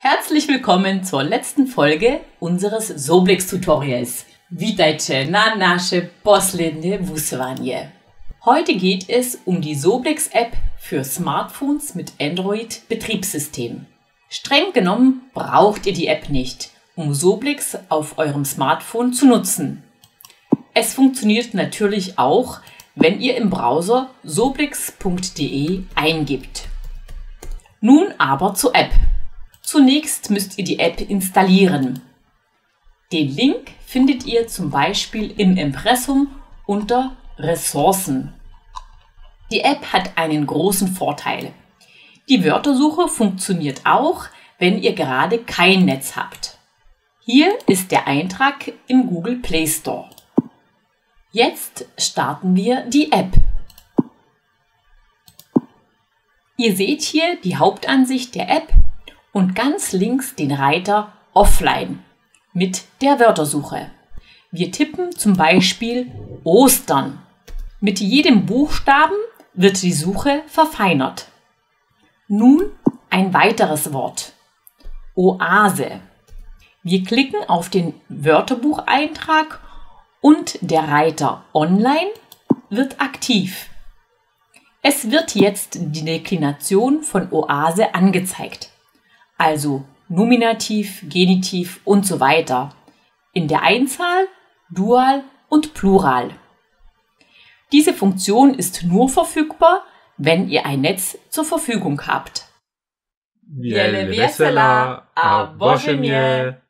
Herzlich willkommen zur letzten Folge unseres Soblex-Tutorials. Witajcie na nasze poslednie wysłanie. Heute geht es um die Soblex-App für Smartphones mit Android-Betriebssystem. Streng genommen braucht ihr die App nicht, um Soblex auf eurem Smartphone zu nutzen. Es funktioniert natürlich auch, wenn ihr im Browser soblex.de eingibt. Nun aber zur App. Zunächst müsst ihr die App installieren. Den Link findet ihr zum Beispiel im Impressum unter Ressourcen. Die App hat einen großen Vorteil. Die Wörtersuche funktioniert auch, wenn ihr gerade kein Netz habt. Hier ist der Eintrag im Google Play Store. Jetzt starten wir die App. Ihr seht hier die Hauptansicht der App und ganz links den Reiter Offline mit der Wörtersuche. Wir tippen zum Beispiel Ostern. Mit jedem Buchstaben wird die Suche verfeinert. Nun ein weiteres Wort. Oase. Wir klicken auf den Wörterbucheintrag und der Reiter Online wird aktiv. Es wird jetzt die Deklination von Oase angezeigt. Also Nominativ, Genitiv und so weiter. In der Einzahl, Dual und Plural. Diese Funktion ist nur verfügbar, wenn ihr ein Netz zur Verfügung habt. Wiele wesela, a Boże mnie!